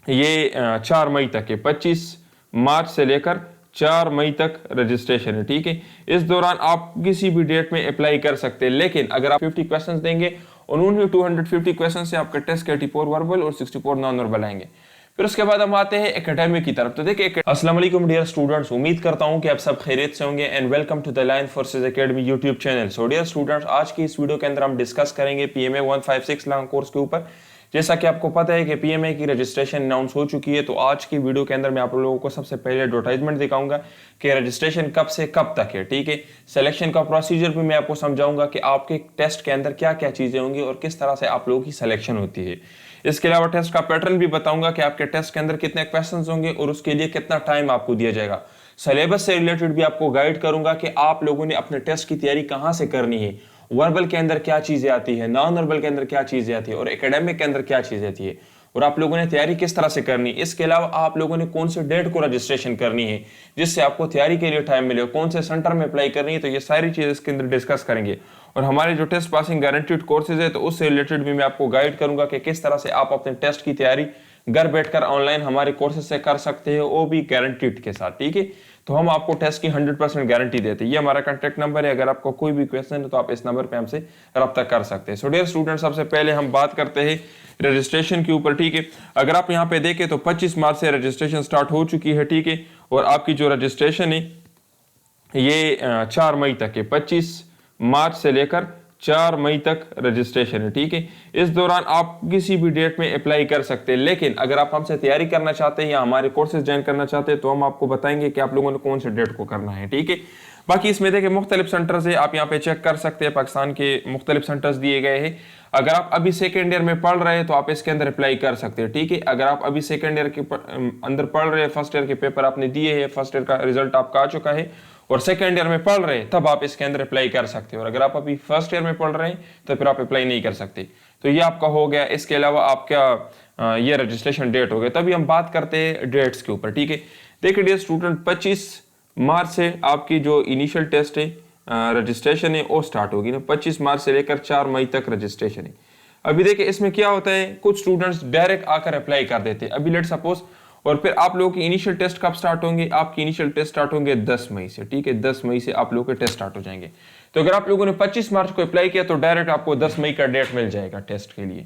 ये 4 मई तक है, 25 मार्च से लेकर 4 मई तक रजिस्ट्रेशन है। ठीक है, इस दौरान आप किसी भी डेट में अप्लाई कर सकते हैं, लेकिन अगर आप 50 क्वेश्चंस देंगे और उन्हीं 250 क्वेश्चन से आपका टेस्ट के 84 वर्बल और 64 नॉन वर्बल आएंगे। फिर उसके बाद हम आते हैं एकेडमिक की तरफ। तो देखिए, अस्सलाम वालेकुम डियर स्टूडेंट्स, उम्मीद करता हूं कि आप सब खैरियत से होंगे and welcome to the line forces academy YouTube channel. So dear students, आज की इस वीडियो के अंदर हम डिस्कस करेंगे पीएमए 156 लॉन्ग कोर्स के ऊपर। जैसा कि आपको पता है कि पीएमए की रजिस्ट्रेशन अनाउंस हो चुकी है, तो आज की वीडियो के अंदर मैं आप लोगों को सबसे पहले एडवर्टाइजमेंट दिखाऊंगा कि रजिस्ट्रेशन कब से कब तक है। ठीक है, सिलेक्शन का प्रोसीजर भी मैं आपको समझाऊंगा कि आपके टेस्ट के अंदर क्या क्या चीजें होंगी और किस तरह से आप लोगों की सिलेक्शन होती है। इसके अलावा टेस्ट का पैटर्न भी बताऊंगा कि आपके टेस्ट के अंदर कितने क्वेश्चंस होंगे और उसके लिए कितना टाइम आपको दिया जाएगा। सिलेबस से रिलेटेड भी आपको गाइड करूंगा कि आप लोगों ने अपने टेस्ट की तैयारी कहां से करनी है, वर्बल के अंदर क्या चीजें आती है, नॉन वर्बल के अंदर क्या चीजें आती है और एकेडमिक के अंदर क्या चीजें आती है और आप लोगों ने तैयारी किस तरह से करनी है। इसके अलावा आप लोगों ने कौन से डेट को रजिस्ट्रेशन करनी है जिससे आपको तैयारी के लिए टाइम मिले, कौन से सेंटर में अप्लाई करनी है, तो ये सारी चीजें इसके अंदर डिस्कस करेंगे। और हमारे जो टेस्ट पासिंग गारंटीड कोर्सेज है, तो उससे रिलेटेड भी मैं आपको गाइड करूंगा कि किस तरह से आप अपने टेस्ट की तैयारी घर बैठकर ऑनलाइन हमारे कोर्सेज से कर सकते हैं, वो भी गारंटीड के साथ। ठीक है, तो हम आपको टेस्ट की 100% गारंटी देते हैं। ये हमारा कॉन्टैक्ट नंबर है, अगर आपको कोई भी क्वेश्चन है तो आप इस नंबर पे हमसे रब्ता कर सकते हैं। सो डियर स्टूडेंट, सबसे पहले हम बात करते हैं रजिस्ट्रेशन के ऊपर। ठीक है, अगर आप यहाँ पे देखें तो 25 मार्च से रजिस्ट्रेशन स्टार्ट हो चुकी है। ठीक है, और आपकी जो रजिस्ट्रेशन है ये 4 मई तक है, 25 मार्च से लेकर 4 मई तक रजिस्ट्रेशन है। ठीक है, इस दौरान आप किसी भी डेट में अप्लाई कर सकते हैं, लेकिन अगर आप हमसे तैयारी करना चाहते हैं या हमारे कोर्सेज ज्वाइन करना चाहते हैं तो हम आपको बताएंगे कि आप लोगों ने कौन से डेट को करना है। ठीक है, बाकी इसमें देखिए मुख्तलिफ सेंटर्स है, आप यहाँ पे चेक कर सकते हैं, पाकिस्तान के मुख्तलिफ सेंटर्स दिए गए हैं। अगर आप अभी सेकेंड ईयर में पढ़ रहे हैं तो आप इसके अंदर अप्लाई कर सकते हैं। ठीक है, अगर आप अभी सेकेंड ईयर के अंदर पढ़ रहे हैं, फर्स्ट ईयर के पेपर आपने दिए हैं, फर्स्ट ईयर का रिजल्ट आपका आ चुका है और सेकेंड ईयर में पढ़ रहे हैं, तब आप इसके अंदर अप्लाई कर सकते हो। और अगर आप अभी फर्स्ट ईयर में पढ़ रहे हैं तो फिर आप अप्लाई नहीं कर सकते। तो ये आपका हो गया। इसके अलावा आपका ये रजिस्ट्रेशन डेट हो गया। तभी हम बात करते हैं डेट्स के ऊपर। ठीक है, देखिए डियर स्टूडेंट, 25 मार्च से आपकी जो इनिशियल टेस्ट है, रजिस्ट्रेशन है, वो स्टार्ट होगी ना। 25 मार्च से लेकर 4 मई तक रजिस्ट्रेशन है। अभी देखिए इसमें क्या होता है, कुछ स्टूडेंट्स डायरेक्ट आकर अप्लाई कर देते हैं अभी, लेट सपोज। और फिर आप लोगों की इनिशियल टेस्ट कब स्टार्ट होंगे, आपकी इनिशियल टेस्ट स्टार्ट होंगे 10 मई से। ठीक है, 10 मई से आप लोगों के टेस्ट स्टार्ट हो जाएंगे। तो अगर आप लोगों ने 25 मार्च को अप्लाई किया तो डायरेक्ट आपको 10 मई का डेट मिल जाएगा टेस्ट के लिए।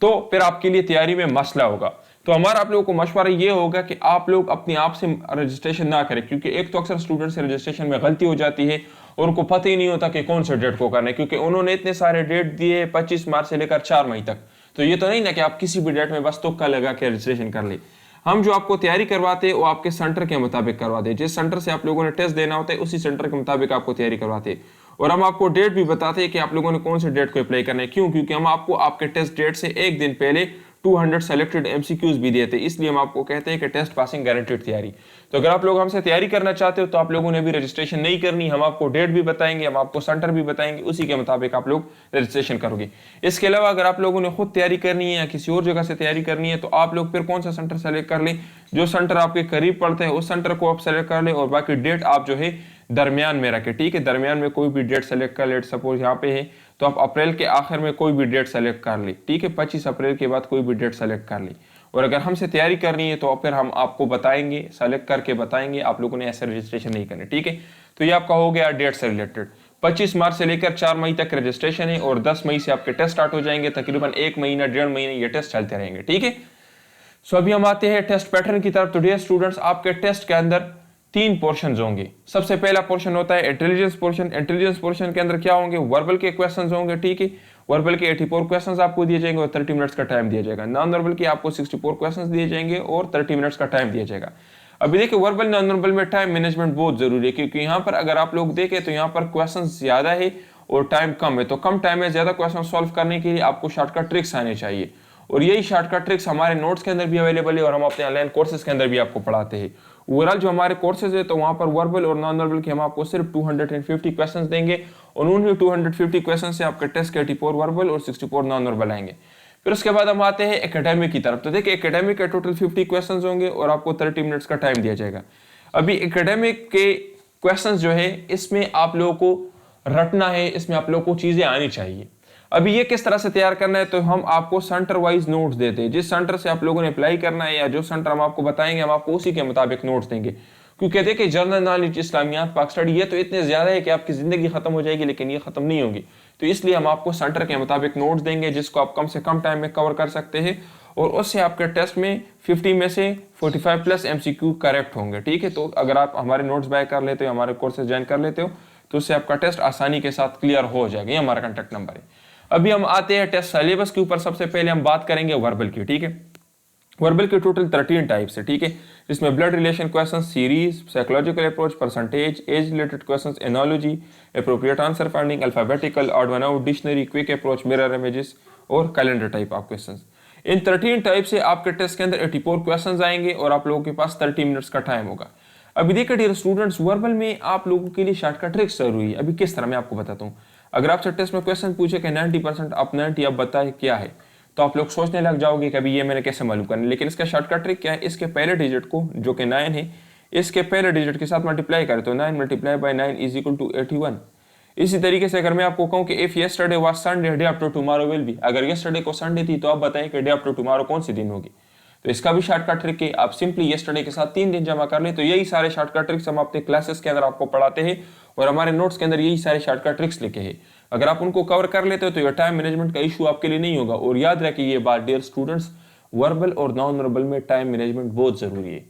तो फिर आपके लिए तैयारी में मसला होगा। तो हमारा आप लोगों को मशवरा ये होगा कि आप लोग अपने आप से रजिस्ट्रेशन ना करें, क्योंकि एक तो अक्सर स्टूडेंट से रजिस्ट्रेशन में गलती हो जाती है और उनको पता ही नहीं होता कि कौन से डेट को करना है, क्योंकि उन्होंने इतने सारे डेट दिए 25 मार्च से लेकर 4 मई तक। तो ये तो नहीं ना कि आप किसी भी डेट में बस तुक्का लगा के रजिस्ट्रेशन कर ले। हम जो आपको तैयारी करवाते हैं वो आपके सेंटर के मुताबिक करवाते हैं। जिस सेंटर से आप लोगों ने टेस्ट देना होता है उसी सेंटर के मुताबिक आपको तैयारी करवाते हैं। और हम आपको डेट भी बताते हैं कि आप लोगों ने कौन से डेट को अप्लाई करना है। क्यों? क्योंकि हम आपको आपके टेस्ट डेट से एक दिन पहले 200 सेलेक्टेड एमसीक्यूज भी देते हैं। इसलिए हम आपको कहते हैं कि टेस्ट पासिंग गारंटीड तैयारी। तो अगर आप लोग हमसे तैयारी करना चाहते हो तो आप लोगों ने भी रजिस्ट्रेशन नहीं करनी, हम आपको डेट भी बताएंगे, हम आपको सेंटर भी बताएंगे, उसी के मुताबिक आप लोग रजिस्ट्रेशन करोगे। इसके अलावा अगर आप लोगों ने खुद तैयारी करनी है या किसी और जगह से तैयारी करनी है तो आप लोग फिर कौन सा सेंटर सेलेक्ट कर लें, जो सेंटर आपके करीब पड़ते हैं उस सेंटर को आप सेलेक्ट कर लें और बाकी डेट आप जो है दरमियान में रखें। ठीक है, दरमियान में कोई भी डेट सेलेक्ट कर ले। सपोज यहाँ पे है तो आप अप्रैल के आखिर में कोई भी डेट सेलेक्ट कर ली। ठीक है, 25 अप्रैल के बाद कोई भी डेट सेलेक्ट कर ली। और अगर हमसे तैयारी करनी है तो फिर हम आपको बताएंगे, सेलेक्ट करके बताएंगे, आप लोगों ने ऐसे रजिस्ट्रेशन नहीं करनी। ठीक है, तो ये आपका हो गया डेट से रिलेटेड। 25 मार्च से लेकर 4 मई तक रजिस्ट्रेशन है और 10 मई से आपके टेस्ट स्टार्ट हो जाएंगे। तकरीबन 1 महीना 1.5 महीने ये टेस्ट चलते रहेंगे। ठीक है, सो अभी हम आते हैं टेस्ट पैटर्न की तरफ। तो डियर स्टूडेंट्स, आपके टेस्ट के अंदर 3 पोर्शंस होंगे। सबसे पहला पोर्शन होता है इंटेलिजेंस पोर्शन। इंटेलिजेंस पोर्शन के अंदर क्या होंगे, वर्बल के क्वेश्चंस होंगे। ठीक है, वर्बल के 84 क्वेश्चंस आपको दिए जाएंगे और 30 मिनट्स का टाइम दिया जाएगा। नॉन वर्बल के आपको 64 क्वेश्चंस दिए जाएंगे और 30 मिनट्स का टाइम दिया जाएगा। अभी देखिए वर्बल नॉन वर्बल में टाइम मैनेजमेंट बहुत जरूरी है, क्योंकि यहाँ पर अगर आप लोग देखें तो यहाँ पर क्वेश्चन ज्यादा है और टाइम कम है। तो कम टाइम में ज्यादा क्वेश्चन सॉल्व करने के लिए आपको शॉर्टकट ट्रिक्स आने चाहिए और यही शॉर्टकट ट्रिक्स हमारे नोट्स के अंदर भी अवेलेबल है और हम अपने ऑनलाइन कोर्सेज के अंदर भी आपको पढ़ाते हैं। ओवरऑल जो हमारे कोर्सेज है तो वहां पर वर्बल और नॉन वर्बल के हम आपको सिर्फ 250 क्वेश्चंस देंगे और उन्हीं 250 क्वेश्चन से आपके टेस्ट के 84 वर्बल और 64 नॉन वर्बल आएंगे। फिर उसके बाद हम आते हैं एकेडमिक की तरफ। तो देखिए एकेडमिक के टोटल 50 क्वेश्चंस होंगे और आपको 30 मिनट्स का टाइम दिया जाएगा। अभी एकेडमिक के क्वेश्चंस जो है इसमें आप लोगों को रटना है, इसमें आप लोगों को चीजें आनी चाहिए। अभी ये किस तरह से तैयार करना है, तो हम आपको सेंटर वाइज नोट्स देते हैं। जिस सेंटर से आप लोगों ने अप्लाई करना है या जो सेंटर हम आपको बताएंगे, हम आपको उसी के मुताबिक नोट्स देंगे। क्योंकि देखिए जनरल नॉलेज, इस्लामियात, पाक स्टडी, ये तो इतने ज्यादा है कि आपकी जिंदगी खत्म हो जाएगी, लेकिन ये खत्म नहीं होगी। तो इसलिए हम आपको सेंटर के मुताबिक नोट्स देंगे जिसको आप कम से कम टाइम में कवर कर सकते हैं, और उससे आपके टेस्ट में 50 में से 45 प्लस MCQ करेक्ट होंगे। ठीक है, तो अगर आप हमारे नोट्स बाय कर लेते हो, हमारे कोर्सेज ज्वाइन कर लेते हो, तो उससे आपका टेस्ट आसानी के साथ क्लियर हो जाएगा। ये हमारा कॉन्टैक्ट नंबर है। अभी हम आते हैं टेस्ट सिलेबस के ऊपर। सबसे पहले हम बात करेंगे वर्बल की। ठीक है, वर्बल के टोटल 13 टाइप्स है। ठीक है, जिसमें blood relation question, series, psychological approach, percentage, age related questions, analogy, appropriate answer finding, alphabetical, odd one out, dictionary, quick approach, mirror images और कैलेंडर टाइप ऑफ क्वेश्चंस। इन 13 टाइप से आपके test के अंदर 84 क्वेश्चंस आएंगे और आप लोगों के पास 30 मिनट्स का टाइम होगा। अभी देखिए डियर स्टूडेंट्स, वर्बल में आप लोगों के लिए शॉर्टकट ट्रिक्स जरूरी है। अभी किस तरह मैं आपको बताता हूँ। अगर आपसे टेस्ट में क्वेश्चन पूछे कि 90% आप 90 आप बताए क्या है, तो आप लोग सोचने लग जाओगे कि अभी ये मैंने कैसे मालूम करना है। लेकिन इसका शॉर्टकट ट्रिक क्या है, इसके पहले डिजिट को जो कि 9 है, इसके पहले डिजिट के साथ मल्टीप्लाई करें तो 9 × 9 इज इक्वल टू 81। इसी तरीके से अगर मैं आपको कहूं कि if yesterday was Sunday, day after tomorrow will be, अगर यस्टरडे को संडे थी तो आप बताएं कि डे आफ्टर टुमारो कौन सी दिन होगी। तो इसका भी शॉर्टकट ट्रिक है, आप सिंपली यस्टरडे के साथ 3 दिन जमा कर ले। तो यही सारे शॉर्टकट ट्रिक्स हम अपने क्लासेस के अंदर आपको पढ़ाते हैं और हमारे नोट्स के अंदर यही सारे शॉर्टकट ट्रिक्स लिखे हैं। अगर आप उनको कवर कर लेते हो तो ये टाइम मैनेजमेंट का इशू आपके लिए नहीं होगा। और याद रखिए ये बात डियर स्टूडेंट्स, वर्बल और नॉन वर्बल में टाइम मैनेजमेंट बहुत जरूरी है।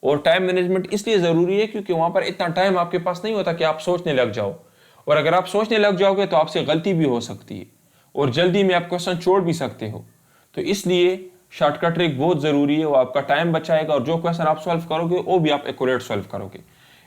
और टाइम मैनेजमेंट इसलिए जरूरी है क्योंकि वहां पर इतना टाइम आपके पास नहीं होता कि आप सोचने लग जाओ, और अगर आप सोचने लग जाओगे तो आपसे गलती भी हो सकती है और जल्दी में आप क्वेश्चन छोड़ भी सकते हो। तो इसलिए शॉर्टकट ट्रिक बहुत जरूरी है, वो आपका टाइम बचाएगा और जो क्वेश्चन आप सॉल्व करोगे वो भी आप एक्यूरेट सॉल्व करोगे।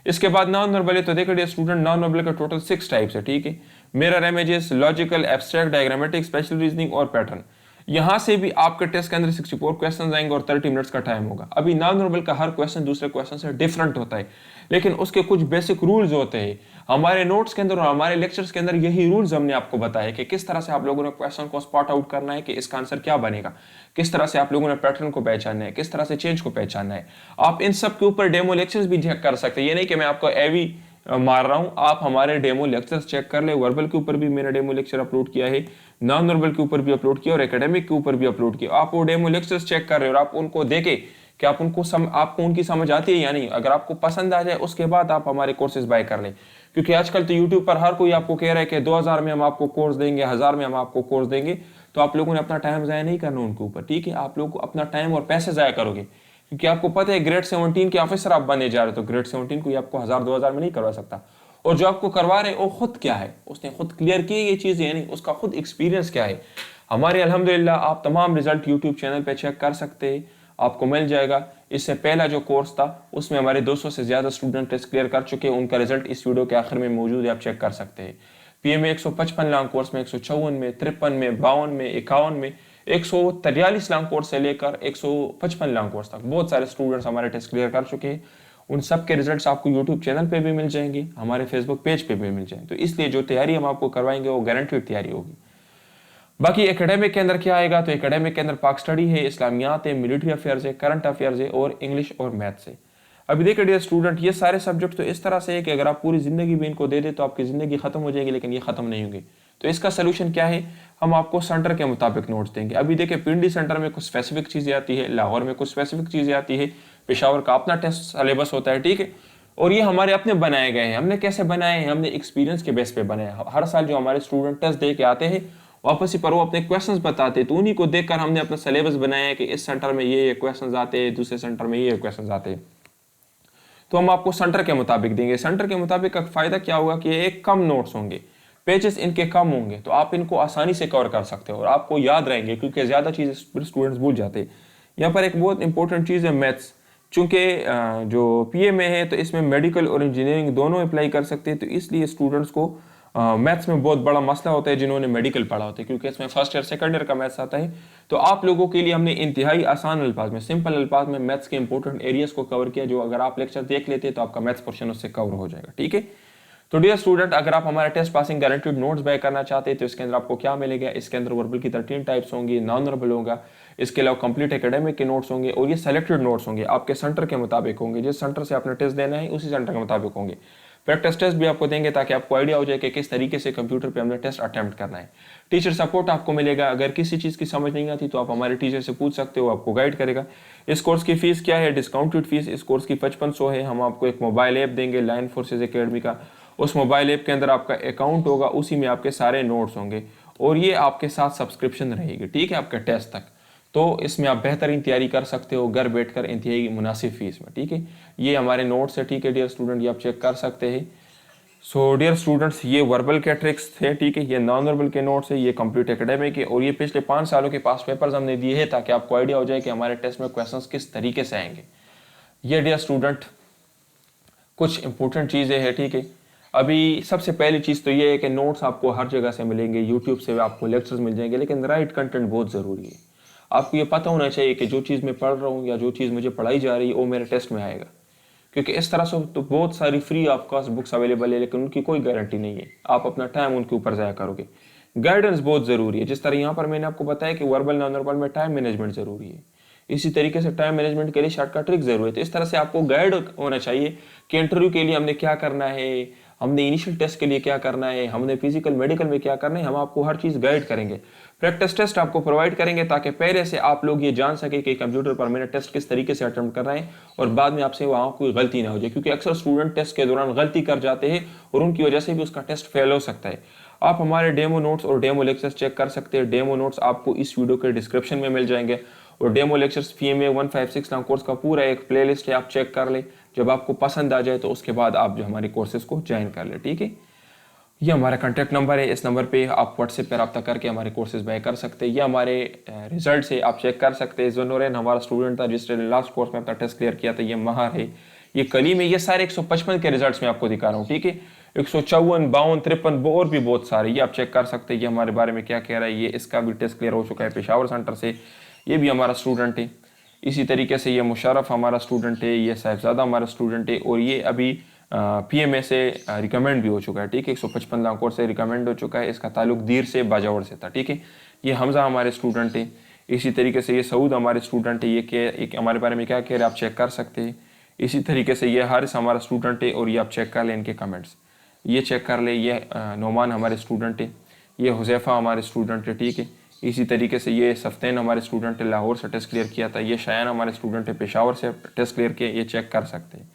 इसके बाद नॉन वर्बल है, तो देखिए स्टूडेंट नॉन वर्बल के टोटल 6 टाइप्स है। ठीक है, mirror images, logical, abstract, diagrammatic, special reasoning और पैटर्न। यहां से भी आपके टेस्ट के अंदर 64 क्वेश्चन आएंगे और 30 मिनट्स का टाइम होगा। अभी नॉन वर्बल का हर क्वेश्चन दूसरे क्वेश्चन से डिफरेंट होता है, लेकिन उसके कुछ बेसिक रूल्स होते हैं। हमारे नोट्स के अंदर और हमारे लेक्चर्स के अंदर यही रूल्स हमने आपको बताया कि किस तरह से आप लोगों ने क्वेश्चन को स्पॉट आउट करना है कि इसका आंसर क्या बनेगा, किस तरह से आप लोगों ने पैटर्न को पहचानना है, किस तरह से चेंज को पहचानना है। आप इन सब के ऊपर डेमो लेक्चर्स भी चेक कर सकते हैं। ये नहीं कि मैं आपको एवी मार रहा हूं, आप हमारे डेमो लेक्चर्स चेक कर ले। वर्बल के ऊपर भी मैंने डेमो लेक्चर अपलोड किया है, नॉन वर्बल के ऊपर भी अपलोड किया और एकेडमिक के ऊपर भी अपलोड किया। आप वो डेमो लेक्चर्स चेक कर रहे हो और आप उनको देखें कि आप आपको उनकी समझ आती है या नहीं। अगर आपको पसंद आ जाए उसके बाद आप हमारे कोर्सेज बाय कर लें, क्योंकि आजकल तो यूट्यूब पर हर कोई आपको कह रहा है कि 2000 में हम आपको कोर्स देंगे, 1000 में हम आपको कोर्स देंगे। तो आप लोगों ने अपना टाइम जाया नहीं करना उनके ऊपर। ठीक है, आप लोग अपना टाइम और पैसे जाया करोगे, क्योंकि आपको पता है ग्रेड 17 के ऑफिसर आप बनने जा रहे हो, तो ग्रेड 17 कोई आपको 1000-2000 में नहीं करवा सकता। और जो आपको करवा रहे वो खुद क्या है, उसने खुद क्लियर की ये चीजें, यानी उसका खुद एक्सपीरियंस क्या है। हमारे अल्हम्दुलिल्लाह आप तमाम रिजल्ट यूट्यूब चैनल पे चेक कर सकते हैं, आपको मिल जाएगा। इससे पहला जो कोर्स था उसमें हमारे 200 से ज्यादा स्टूडेंट टेस्ट क्लियर कर चुके हैं, उनका रिजल्ट इस वीडियो के आखिर में मौजूद है, आप चेक कर सकते हैं। पीएमए 155 लाख कोर्स में 154 में, 53 में, 52 में, 51 में, 143 लाख कोर्स से लेकर 155 लाख कोर्स तक बहुत सारे स्टूडेंट्स हमारे टेस्ट क्लियर कर चुके हैं। उन सब के रिजल्ट्स आपको यूट्यूब चैनल पे भी मिल जाएंगे, हमारे फेसबुक पेज पे भी मिल जाएंगे। तो इसलिए जो तैयारी हम आपको करवाएंगे वो गारंटीड तैयारी होगी। बाकी एकेडमिक के अंदर क्या आएगा, तो एकेडमिक के अंदर पाक स्टडी है, इस्लामियात है, मिलिट्री अफेयर्स है, करंट अफेयर्स है और इंग्लिश और मैथ्स है। अभी देखिए डियर स्टूडेंट, ये सारे सब्जेक्ट तो इस तरह से है कि अगर आप पूरी जिंदगी भी इनको दे दे तो आपकी जिंदगी खत्म हो जाएगी, लेकिन ये खत्म नहीं होंगे। तो इसका सोल्यूशन क्या है, हम आपको सेंटर के मुताबिक नोट्स देंगे। अभी देखिए पिंडी सेंटर में कुछ स्पेसिफिक चीजें आती है, लाहौर में कुछ स्पेसिफिक चीजें आती है, पेशावर का अपना टेस्ट सिलेबस होता है। ठीक है, और ये हमारे अपने बनाए गए हैं। हमने कैसे बनाए हैं, हमने एक्सपीरियंस के बेस पे बनाए। हर साल जो हमारे स्टूडेंट टेस्ट दे के आते हैं वापस ही पर वो अपने क्वेश्चंस बताते हैं, तो उन्हीं को देखकर हमने अपना सिलेबस बनाया है कि इस सेंटर में ये क्वेश्चंस आते हैं, दूसरे सेंटर में ये क्वेश्चंस आते हैं। तो हम आपको सेंटर के मुताबिक देंगे। सेंटर के मुताबिक का फायदा क्या होगा कि एक कम नोट्स होंगे, पेजेस इनके कम होंगे, तो आप इनको आसानी से कवर कर सकते हो और आपको याद रहेंगे, क्योंकि ज्यादा चीजें स्टूडेंट्स भूल जाते हैं। यहाँ पर एक बहुत इंपॉर्टेंट चीज है मैथ्स। चूंकि जो पीएमए है तो इसमें मेडिकल और इंजीनियरिंग दोनों अप्लाई कर सकते हैं, तो इसलिए स्टूडेंट्स को मैथ्स में बहुत बड़ा मसला होता है जिन्होंने मेडिकल पढ़ा होता है, क्योंकि इसमें फर्स्ट ईयर सेकंड ईयर का मैथ्स आता है। तो आप लोगों के लिए हमने इंतहाई आसान अल्फाज में, सिंपल अल्फाज में मैथ्स के इंपॉर्टेंट एरियाज को कवर किया, जो अगर आप लेक्चर देख लेते हैं तो आपका मैथ्स पोर्शन उससे कवर हो जाएगा। ठीक है, तो डियर स्टूडेंट, अगर आप हमारा test passing guaranteed notes buy करना चाहते हैं तो इसके अंदर आपको क्या मिलेगा, इसके अंदर वर्बल की 13 टाइप्स होंगी, नॉन वर्बल होगा, इसके अलावा कंप्लीट एकेडमिक के नोट्स होंगे और ये सेलेक्टेड नोट्स होंगे, आपके सेंटर के मुताबिक होंगे। जिस सेंटर से आपने टेस्ट देना है उसी सेंटर के मुताबिक होंगे। प्रैक्टिस टेस्ट भी आपको देंगे ताकि आपको आइडिया हो जाए कि किस तरीके से कंप्यूटर पे हमने टेस्ट अटेम्प्ट करना है। टीचर सपोर्ट आपको मिलेगा, अगर किसी चीज़ की समझ नहीं आती तो आप हमारे टीचर से पूछ सकते हो, आपको गाइड करेगा। इस कोर्स की फीस क्या है? डिस्काउंटेड फीस इस कोर्स की 5500 है। हम आपको एक मोबाइल ऐप देंगे लाइन फोर्सेज एकेडमी का, उस मोबाइल ऐप के अंदर आपका अकाउंट होगा, उसी में आपके सारे नोट्स होंगे और ये आपके साथ सब्सक्रिप्शन रहेगी, ठीक है, आपके टेस्ट तक। तो इसमें आप बेहतरीन तैयारी कर सकते हो घर बैठकर इंतहाई मुनासिब फीस में, ठीक है। ये हमारे नोट्स है, ठीक है डियर स्टूडेंट, ये आप चेक कर सकते हैं। सो डियर स्टूडेंट्स, ये वर्बल के ट्रिक्स थे, ठीक है, ये नॉन वर्बल के नोट्स है, ये कंप्लीट एकेडमी के, और ये पिछले 5 सालों के पास पेपर्स हमने दिए हैं ताकि आपको आइडिया हो जाए कि हमारे टेस्ट में क्वेश्चंस किस तरीके से आएंगे। ये डियर स्टूडेंट कुछ इंपॉर्टेंट चीज़ें हैं, ठीक है। अभी सबसे पहली चीज़ तो ये है कि नोट्स आपको हर जगह से मिलेंगे, यूट्यूब से आपको लेक्चर्स मिल जाएंगे, लेकिन राइट कंटेंट बहुत ज़रूरी है। आपको ये पता होना चाहिए कि जो चीज़ मैं पढ़ रहा हूँ या जो चीज़ मुझे पढ़ाई जा रही है वो मेरे टेस्ट में आएगा, क्योंकि इस तरह से तो बहुत सारी free of cost books available है, लेकिन उनकी कोई गारंटी नहीं है, आप अपना टाइम उनके ऊपर ज़ाया करोगे। गाइडेंस बहुत ज़रूरी है, जिस तरह यहाँ पर मैंने आपको बताया कि वर्बल नॉन वर्बल में टाइम मैनेजमेंट ज़रूरी है, इसी तरीके से टाइम मैनेजमेंट के लिए शॉर्टकट ट्रिक ज़रूरी है। तो इस तरह से आपको गाइड होना चाहिए कि इंटरव्यू के लिए हमने क्या करना है, हमने इनिशियल टेस्ट के लिए क्या करना है, हमने फिजिकल मेडिकल में क्या करना है, हम आपको हर चीज़ गाइड करेंगे। प्रैक्टिस टेस्ट आपको प्रोवाइड करेंगे ताकि पहले से आप लोग ये जान सके कि कंप्यूटर पर मैंने टेस्ट किस तरीके से अटेम्प्ट कर रहे हैं और बाद में आपसे वहाँ कोई गलती ना हो जाए, क्योंकि अक्सर स्टूडेंट टेस्ट के दौरान गलती कर जाते हैं और उनकी वजह से भी उसका टेस्ट फेल हो सकता है। आप हमारे डेमो नोट्स और डेमो लेक्चर्स चेक कर सकते हैं। डेमो नोट्स आपको इस वीडियो के डिस्क्रिप्शन में मिल जाएंगे और डेमो लेक्चर्स PMA 156 नाम कोर्स का पूरा एक प्लेलिस्ट है, आप चेक कर ले। जब आपको पसंद आ जाए तो उसके बाद आप जो हमारे कोर्सेज को ज्वाइन कर ले, ठीक है। ये हमारा कॉन्टैक्ट नंबर है, इस नंबर पे आप व्हाट्सएप पर रब्ता करके हमारे कोर्सेज बाय कर सकते हैं। ये हमारे रिजल्ट है, आप चेक कर सकते हैं। ज़ुनूरैन हमारा स्टूडेंट था जिसने लास्ट कोर्स में अपना टेस्ट क्लियर किया था, ये महार है। ये कलीम है, ये सारे 155 के रिजल्ट्स में आपको दिखा रहा हूँ, ठीक है। 154, 52, 53 और भी बहुत सारे, ये आप चेक कर सकते हैं। ये हमारे बारे में क्या कह रहा है, ये इसका भी टेस्ट क्लियर हो चुका है पेशावर सेंटर से, ये भी हमारा स्टूडेंट है। इसी तरीके से ये मुशर्रफ हमारा स्टूडेंट है, ये साहिबजादा हमारा स्टूडेंट है और ये अभी PMA से रिकमेंड भी हो चुका है, ठीक है। 155 लाख कोर्स से रिकमेंड हो चुका है, इसका ताल्लुक दीर से बाजावर से था, ठीक है। ये हमजा हमारे स्टूडेंट है। इसी तरीके से ये सऊद हमारे स्टूडेंट है, ये हमारे बारे में क्या कह रहे हैं आप चेक कर सकते हैं। इसी तरीके से ये हारिस हमारा स्टूडेंट है और ये आप चेक कर लें इनके कमेंट्स, ये चेक कर ले। ये नोमान हमारे स्टूडेंट है, ये हुज़ैफ़ा हमारे स्टूडेंट है, ठीक है। इसी तरीके से ये सफ्तैन हमारे स्टूडेंट है, लाहौर से टेस्ट क्लियर किया था। ये शायान हमारे स्टूडेंट है, पेशावर से टेस्ट क्लियर किया, ये चेक कर सकते हैं।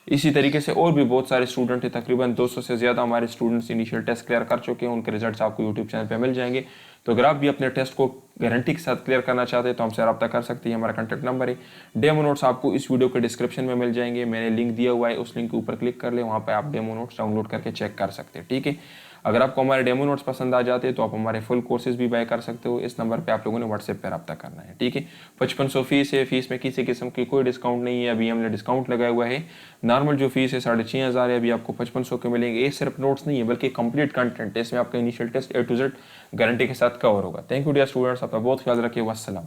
इसी तरीके से और भी बहुत सारे स्टूडेंट हैं, तकरीबन 200 से ज़्यादा हमारे स्टूडेंट्स इनिशियल टेस्ट क्लियर कर चुके हैं, उनके रिजल्ट्स आपको यूट्यूब चैनल पे मिल जाएंगे। तो अगर आप भी अपने टेस्ट को गारंटी के साथ क्लियर करना चाहते हैं तो हमसे रब्ता कर सकते हैं, हमारा कॉन्टैक्ट नंबर है। डेमो नोट्स आपको इस वीडियो के डिस्क्रिप्शन में मिल जाएंगे, मैंने लिंक दिया हुआ है, उस लिंक के ऊपर क्लिक कर ले, वहाँ पर आप डेमो नोट्स डाउनलोड करके चेक कर सकते हैं, ठीक है। अगर आपको हमारे डेमो नोट्स पसंद आ जाते हैं तो आप हमारे फुल कोर्सेज भी बाय कर सकते हो। इस नंबर पे आप लोगों ने व्हाट्सएप पे रब्ता करना है, ठीक है। 5500 फीस है, फीस में किसी किस्म की कोई डिस्काउंट नहीं है, अभी हमने डिस्काउंट लगाया हुआ है। नॉर्मल जो फीस है 6500 है, अभी आपको 5500 के मिलेंगे। ये सिर्फ नोट्स नहीं है बल्कि कंप्लीट कंटेंट है, इसमें आपका initial test A to Z guarantee के साथ कवर होगा। थैंक यू डियर स्टूडेंट्स, अपना बहुत ख्याल रखिए। वस्सलाम।